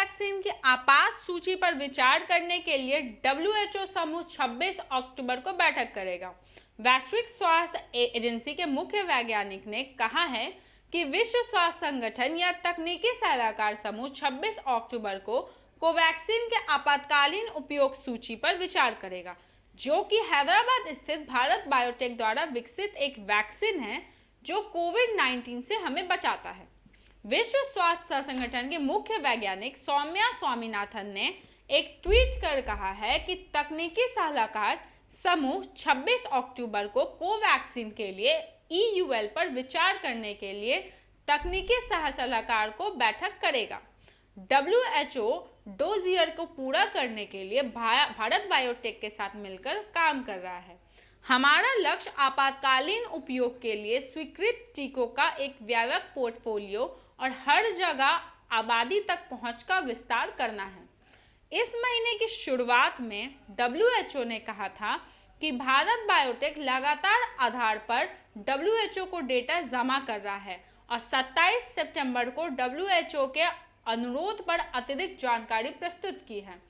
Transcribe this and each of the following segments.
Covaxin की आपात सूची पर विचार करने के लिए WHO समूह 26 अक्टूबर को बैठक करेगा। वैश्विक स्वास्थ्य एजेंसी के मुख्य वैज्ञानिक ने कहा है कि विश्व स्वास्थ्य संगठन या तकनीकी सलाहकार समूह 26 अक्टूबर को कोवैक्सीन के आपातकालीन उपयोग सूची पर विचार करेगा, जो कि हैदराबाद स्थित भारत बायोटेक द्वारा विकसित एक वैक्सीन है जो कोविड-19 से हमें बचाता है। विश्व स्वास्थ्य संगठन के मुख्य वैज्ञानिक सौम्या स्वामीनाथन ने एक ट्वीट कर कहा है कि तकनीकी सलाहकार समूह 26 अक्टूबर को कोवैक्सीन के लिए EUL पर विचार करने के लिए तकनीकी सलाहकार को बैठक करेगा। WHO डोजियर को पूरा करने के लिए भारत बायोटेक के साथ मिलकर काम कर रहा है। हमारा लक्ष्य आपातकालीन उपयोग के लिए स्वीकृत टीकों का एक व्यापक पोर्टफोलियो और हर जगह आबादी तक पहुंच का विस्तार करना है। इस महीने की शुरुआत में WHO ने कहा था कि भारत बायोटेक लगातार आधार पर WHO को डेटा जमा कर रहा है और 27 सितंबर को WHO के अनुरोध पर अतिरिक्त जानकारी प्रस्तुत की है।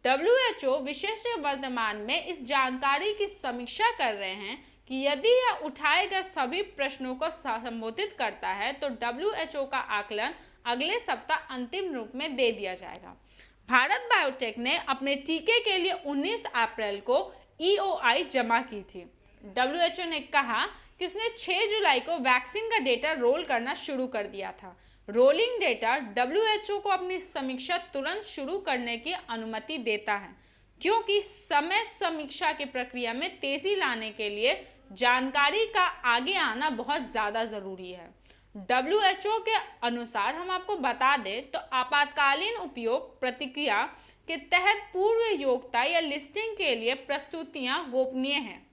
WHO विशेषज्ञ वर्तमान में इस जानकारी की समीक्षा कर रहे हैं कि यदि यह उठाए गए सभी प्रश्नों को संबोधित करता है तो WHO का आकलन अगले सप्ताह अंतिम रूप में दे दिया जाएगा। भारत बायोटेक ने अपने टीके के लिए 19 अप्रैल को EOI जमा की थी। WHO ने कहा कि उसने 6 जुलाई को वैक्सीन का डेटा रोल करना शुरू कर दिया था। रोलिंग डेटा WHO को अपनी समीक्षा तुरंत शुरू करने की अनुमति देता है, क्योंकि समय समीक्षा की प्रक्रिया में तेजी लाने के लिए जानकारी का आगे आना बहुत ज़्यादा ज़रूरी है। WHO के अनुसार हम आपको बता दें तो आपातकालीन उपयोग प्रतिक्रिया के तहत पूर्व योग्यता या लिस्टिंग के लिए प्रस्तुतियां गोपनीय हैं।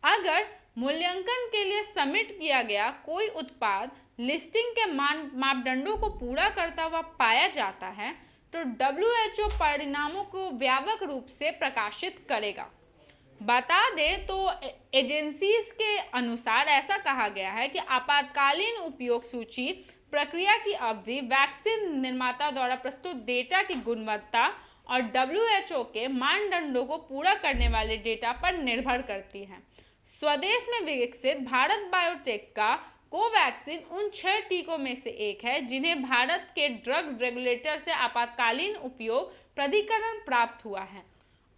अगर मूल्यांकन के लिए सबमिट किया गया कोई उत्पाद लिस्टिंग के मापदंडों को पूरा करता हुआ पाया जाता है तो WHO परिणामों को व्यापक रूप से प्रकाशित करेगा। बता दें तो एजेंसीज के अनुसार ऐसा कहा गया है कि आपातकालीन उपयोग सूची प्रक्रिया की अवधि वैक्सीन निर्माता द्वारा प्रस्तुत डेटा की गुणवत्ता और WHO के मानदंडों को पूरा करने वाले डेटा पर निर्भर करती है। स्वदेश में विकसित भारत बायोटेक का कोवैक्सीन उन 6 टीकों में से एक है जिन्हें भारत के ड्रग रेगुलेटर से आपातकालीन उपयोग प्राधिकरण प्राप्त हुआ है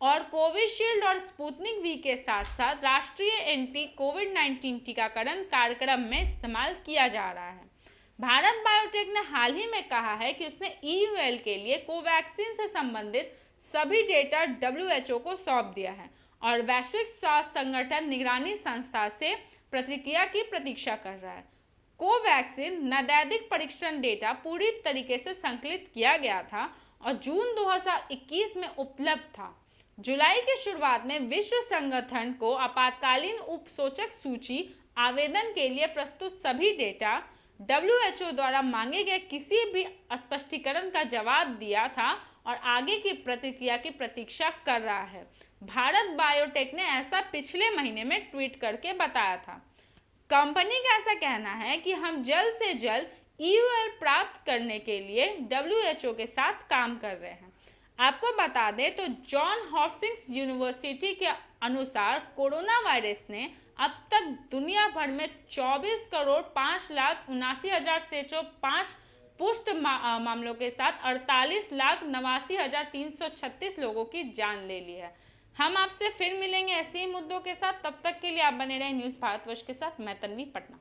और कोविशील्ड और स्पुतनिक वी के साथ साथ राष्ट्रीय एंटी कोविड-19 टीकाकरण कार्यक्रम में इस्तेमाल किया जा रहा है। भारत बायोटेक ने हाल ही में कहा है कि उसने EUL के लिए कोवैक्सीन से संबंधित सभी डेटा WHO को सौंप दिया है और वैश्विक स्वास्थ्य संगठन निगरानी संस्था से प्रतिक्रिया की प्रतीक्षा कर रहा है। कोवैक्सीन नैदानिक परीक्षण डेटा पूरी तरीके से संकलित किया गया था और जून 2021 में उपलब्ध था। जुलाई की शुरुआत में विश्व संगठन को आपातकालीन उपसूचक सूची आवेदन के लिए प्रस्तुत सभी डेटा WHO द्वारा मांगे गए किसी भी स्पष्टीकरण का जवाब दिया था और आगे की प्रतिक्रिया की प्रतीक्षा कर रहा है। भारत बायोटेक ने ऐसा पिछले महीने में ट्वीट करके बताया था। कंपनी का ऐसा कहना है कि हम जल्द से जल्द EUL प्राप्त करने के लिए WHO के साथ काम कर रहे हैं। आपको बता दें तो जॉन हॉपकिंस यूनिवर्सिटी के अनुसार कोरोना वायरस ने अब तक दुनिया भर में 24,05,79,605 पुष्ट मामलों के साथ 48,89,336 लोगों की जान ले ली है। हम आपसे फिर मिलेंगे ऐसे ही मुद्दों के साथ। तब तक के लिए आप बने रहें न्यूज़ भारतवर्ष के साथ। मैं तन्वी, पटना।